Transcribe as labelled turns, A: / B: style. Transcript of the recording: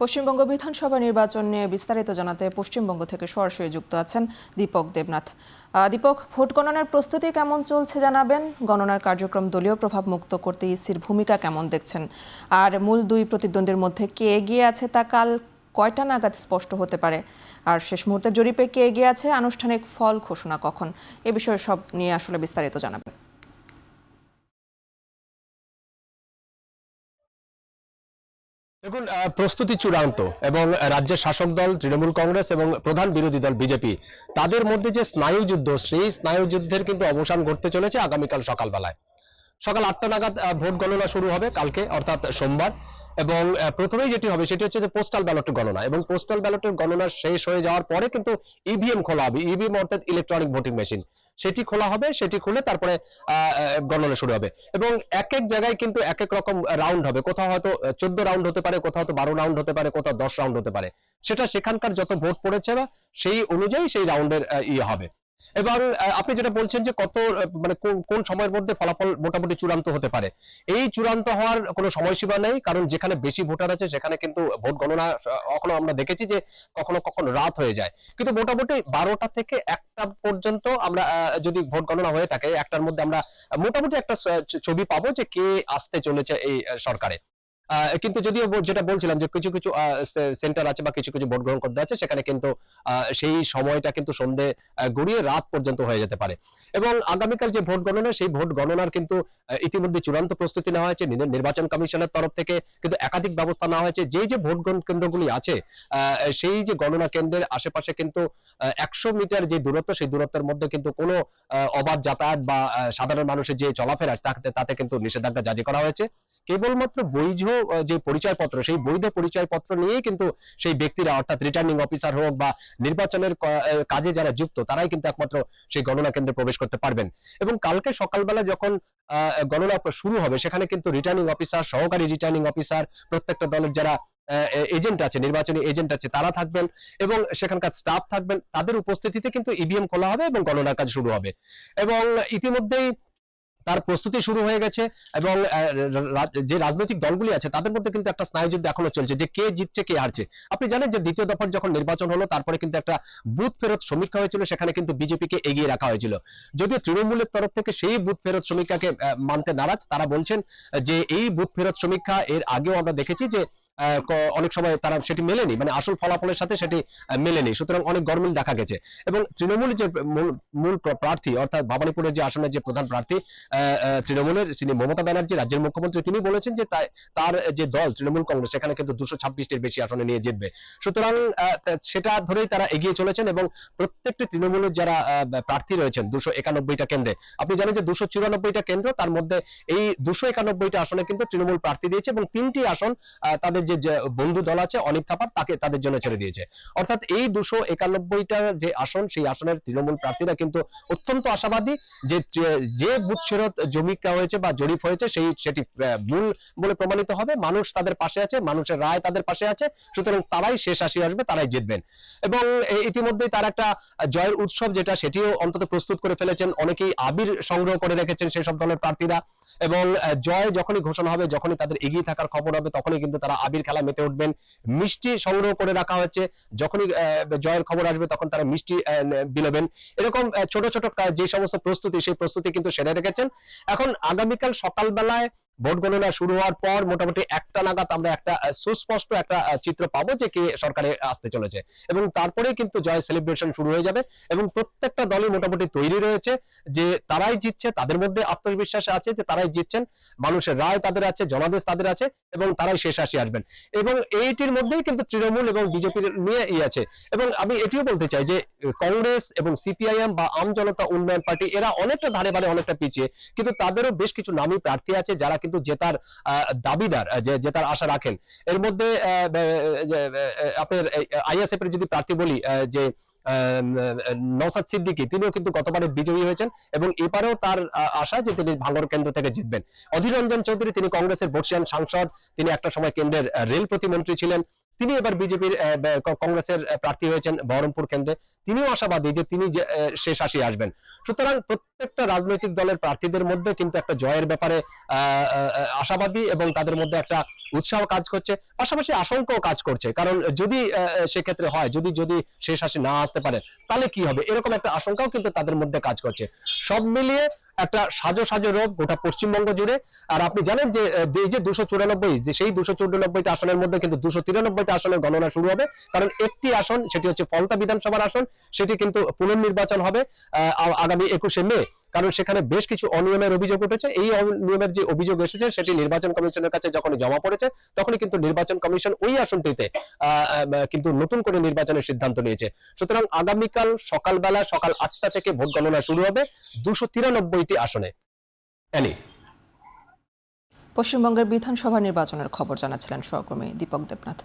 A: পশ্চিমবঙ্গ বিধানসভা নির্বাচন নিয়ে বিস্তারিত জানাতে পশ্চিমবঙ্গ থেকে সরাসরি যুক্ত আছেন দীপক দেবনাথ। দীপক, ভোট গণনার প্রস্তুতি কেমন চলছে জানাবেন। গণনার কার্যক্রম দলীয় প্রভাব মুক্ত করতে ইসির ভূমিকা কেমন দেখছেন, আর মূল দুই প্রতিদ্বন্দ্বীর মধ্যে কে এগিয়ে আছে তা কাল কয়টা নাগাদ স্পষ্ট হতে পারে, আর শেষ মুহূর্তের জরিপে কে এগিয়ে আছে, আনুষ্ঠানিক ফল ঘোষণা কখন, এ বিষয়ে সব নিয়ে আসলে বিস্তারিত জানাবেন।
B: দেখুন, প্রস্তুতি চূড়ান্ত এবং রাজ্যের শাসক দল তৃণমূল কংগ্রেস এবং প্রধান বিরোধী দল বিজেপি তাদের মধ্যে যে স্নায়ুযুদ্ধ, সেই স্নায়ুযুদ্ধের কিন্তু অবসান ঘটতে চলেছে আগামীকাল সকালবেলায়। সকাল 8টা নাগাদ ভোট গণনা শুরু হবে কালকে, অর্থাৎ সোমবার। এবং প্রথমেই যেটি হবে সেটি হচ্ছে যে পোস্টাল ব্যালটের গণনা, এবং পোস্টাল ব্যালটের গণনা শেষ হয়ে যাওয়ার পরে কিন্তু ইভিএম খোলা হবে। ইভিএম অর্থাৎ ইলেকট্রনিক ভোটিং মেশিন, সেটি খোলা হবে। সেটি খুলে তারপরে গণনা শুরু হবে। এবং এক এক জায়গায় কিন্তু এক এক রকম রাউন্ড হবে। কোথাও হয়তো 14 রাউন্ড হতে পারে, কোথাও হয়তো 12 রাউন্ড হতে পারে, কোথাও 10 রাউন্ড হতে পারে। সেটা সেখানকার যত ভোট পড়েছে বা সেই অনুযায়ী সেই রাউন্ডের ইয়ে হবে। এবং আপনি যেটা বলছেন যে কত মানে কোন সময়ের মধ্যে ফলাফল মোটামুটি চূড়ান্ত হতে পারে, এই চূড়ান্ত হওয়ার কোনো সময়সীমা নেই, কারণ যেখানে বেশি ভোটার আছে সেখানে কিন্তু ভোট গণনা এখনো আমরা দেখেছি যে কখনো কখনো রাত হয়ে যায়। কিন্তু মোটামুটি 12টা থেকে 1টা পর্যন্ত আমরা যদি ভোট গণনা হয়ে থাকে, 1টার মধ্যে আমরা মোটামুটি একটা ছবি পাবো যে কে আসতে চলেছে এই সরকারে। কিন্তু যদিও যেটা বলছিলাম যে কিছু কিছু সেন্টার আছে বা কিছু কিছু ভোট গ্রহণ কেন্দ্র আছে, সেখানে কিন্তু সেই সময়টা কিন্তু সন্ধে গড়িয়ে রাত পর্যন্ত হয়ে যেতে পারে। এবং আগামীকাল যে ভোট গণনা, সেই ভোট গণনার কিন্তু ইতিমধ্যে চূড়ান্ত প্রস্তুতি নেওয়া হয়েছে নির্বাচন কমিশনের তরফ থেকে। কিন্তু একাধিক ব্যবস্থা নেওয়া হয়েছে। যে ভোট গ্রহণ কেন্দ্রগুলি আছে, সেই যে গণনা কেন্দ্রের আশেপাশে কিন্তু 100 মিটার যে দূরত্ব, সেই দূরত্বের মধ্যে কিন্তু কোনো অবাধ যাতায়াত বা সাধারণ মানুষের যে চলাফেরা তাতে কিন্তু নিষেধাজ্ঞা জারি করা হয়েছে। কেবলমাত্র বৈধ যে পরিচয়পত্র, সেই বৈধ পরিচয়পত্র নিয়েই কিন্তু সেই ব্যক্তিরা, অর্থাৎ রিটার্নিং অফিসার হোক বা নির্বাচনের কাজে যারা যুক্ত, তারাই কিন্তু একমাত্র সেই গণনা কেন্দ্রে প্রবেশ করতে পারবেন। এবং কালকে সকালবেলা যখন গণনা শুরু হবে, সেখানে কিন্তু রিটার্নিং অফিসার, সহকারী রিটার্নিং অফিসার, প্রত্যেকটা দলের যারা এজেন্ট আছে, নির্বাচনী এজেন্ট আছে, তারা থাকবেন এবং সেখানকার স্টাফ থাকবেন। তাদের উপস্থিতিতে কিন্তু ইভিএম খোলা হবে এবং গণনার কাজ শুরু হবে। এবং ইতিমধ্যেই তার প্রস্তুতি শুরু হয়ে গেছে। এবং যে রাজনৈতিক দলগুলি আছে তাদের মধ্যে কিন্তু একটা স্নায়ুযুদ্ধ এখনো চলছে যে কে জিতছে কে হারছে। আপনি জানেন যে দ্বিতীয় দফার যখন নির্বাচন হলো, তারপরে কিন্তু একটা বুথ ফেরত সমীক্ষা হয়েছিল, সেখানে কিন্তু বিজেপিকে এগিয়ে রাখা হয়েছিল। যদিও তৃণমূলের তরফ থেকে সেই বুথ ফেরত সমীক্ষাকে মানতে নারাজ। তারা বলছেন যে এই বুথ ফেরত সমীক্ষা এর আগেও আমরা দেখেছি যে অনেক সময় তারা সেটি মেলেনি, মানে আসল ফলাফলের সাথে সেটি মেলেনি। সুতরাং অনেক গরমিল দেখা গেছে। এবং তৃণমূলের যে মূল প্রার্থী, অর্থাৎ ভবানীপুরের যে আসনের যে প্রধান প্রার্থী তৃণমূলের, তিনি মমতা ব্যানার্জি, রাজ্যের মুখ্যমন্ত্রী, তিনি বলেছেন যে তার যে দল তৃণমূল কংগ্রেস, সেখানে কিন্তু 226টির বেশি আসনে নিয়ে জিতবে। সুতরাং সেটা ধরেই তারা এগিয়ে চলেছেন। এবং প্রত্যেকটি তৃণমূলের যারা প্রার্থী রয়েছেন 291টা কেন্দ্রে, আপনি জানেন যে 294টা কেন্দ্র, তার মধ্যে এই 291টা আসনে কিন্তু তৃণমূল প্রার্থী দিয়েছে এবং 3টি আসন তাদের যে বন্ধু দল আছে অনিক থাপার, তাদের জন্য ছেড়ে দিয়েছে। অর্থাৎ এই 291টা যে আসন, সেই আসনের তৃণমূল প্রার্থীরা কিন্তু অত্যন্ত আশাবাদী যে বুথ ফেরত জমিকা হয়েছে বা জরিপ হয়েছে সেটি ভুল বলে প্রমাণিত হবে। মানুষ তাদের পাশে আছে, মানুষের রায় তাদের পাশে আছে। সুতরাং তারাই শেষ আসি আসবে, তারাই জিতবেন। এবং ইতিমধ্যেই তার একটা জয়ের উৎসব যেটা, সেটিও অন্তত প্রস্তুত করে ফেলেছেন। অনেকেই আবির সংগ্রহ করে রেখেছেন সেই সব দলের প্রার্থীরা। এবং জয় যখনই ঘোষণা হবে, যখনই তাদের এগিয়ে থাকার খবর হবে, তখনই কিন্তু তারা আবির খেলা মেতে উঠবেন। মিষ্টি সংগ্রহ করে রাখা হচ্ছে, যখনই জয়ের খবর আসবে তখন তারা মিষ্টি বিলোবেন। এরকম ছোট ছোট যে সমস্ত প্রস্তুতি, সেই প্রস্তুতি কিন্তু সেরে রেখেছেন। এখন আগামীকাল সকালবেলায় ভোট গণনা শুরু হওয়ার পর মোটামুটি 1টা নাগাদ আমরা একটা সুস্পষ্ট একটা চিত্র পাবো যে কে সরকারে আসতে চলেছে। এবং তারপরেই কিন্তু জয় সেলিব্রেশন শুরু হয়ে যাবে। এবং প্রত্যেকটা দলই মোটামুটি তৈরি রয়েছে যে তারাই জিতছে, তাদের মধ্যে আত্মবিশ্বাস আছে যে তারাই জিতছেন, মানুষের রায় তাদের আছে, জনাদেশ তাদের আছে, এবং তারাই শেষ আসি আসবেন। এবং এইটির মধ্যেই কিন্তু তৃণমূল এবং বিজেপির নিয়ে আছে। এবং আমি এটিও বলতে চাই যে কংগ্রেস এবং সিপিআইএম বা আম জনতা উন্নয়ন পার্টি, এরা অনেকটা ধারে বারে অনেকটা পিছিয়ে, কিন্তু তাদেরও বেশ কিছু নামী প্রার্থী আছে যারা কিন্তু জেতার দাবিদার, যে জেতার আশা রাখেন। এর মধ্যে আপনার আইএসএফ এর যদি প্রার্থী বলি, যে নওশাদ সিদ্দিকী, তিনিও কিন্তু গতবারে বিজয়ী হয়েছেন এবং এবারেও তার আশা যে তিনি ভাঙড় কেন্দ্র থেকে জিতবেন। অধীর রঞ্জন চৌধুরী, তিনি কংগ্রেসের বর্ষিয়ান সাংসদ, তিনি একটা সময় কেন্দ্রের রেল প্রতিমন্ত্রী ছিলেন। তিনি এবার বিজেপির কংগ্রেসের প্রার্থী হয়েছেন বহরমপুর কেন্দ্রে। তিনিও আশাবাদী যে তিনি শেষ আসি আসবেন। সুতরাং প্রত্যেকটা রাজনৈতিক দলের প্রার্থীদের মধ্যে কিন্তু একটা জয়ের ব্যাপারে আশাবাদী এবং তাদের মধ্যে একটা উৎসাহ কাজ করছে, পাশাপাশি আশঙ্কাও কাজ করছে। কারণ যদি সেক্ষেত্রে হয়, যদি শেষ হাসি না আসতে পারে তাহলে কি হবে, এরকম একটা আশঙ্কাও কিন্তু তাদের মধ্যে কাজ করছে। সব মিলিয়ে একটা সাজো রোগ গোটা পশ্চিমবঙ্গ জুড়ে। আর আপনি জানেন যে এই যে 294, সেই 294টা আসনের মধ্যে কিন্তু 293টা আসনের গণনা শুরু হবে। কারণ একটি আসন, সেটি হচ্ছে ফলতা বিধানসভার আসন, সেটি কিন্তু পুনর্নির্বাচন হবে আগামী 21শে মে। কারণ সেখানে বেশ কিছু অনিয়মের অভিযোগ উঠেছে। এই অনিয়মের যে অভিযোগ এসেছে সেটি নির্বাচন কমিশনের কাছে যখন জমা পড়েছে, তখনই কিন্তু নির্বাচন কমিশন ওই আসনটিতে কিন্তু নতুন করে নির্বাচনের সিদ্ধান্ত নিয়েছে। সুতরাং আগামীকাল সকালবেলা সকাল 8টা থেকে ভোট গণনা শুরু হবে 293টি আসনে।
A: পশ্চিমবঙ্গের বিধানসভা নির্বাচনের খবর জানাচ্ছিলেন সহকর্মী দীপক দেবনাথ।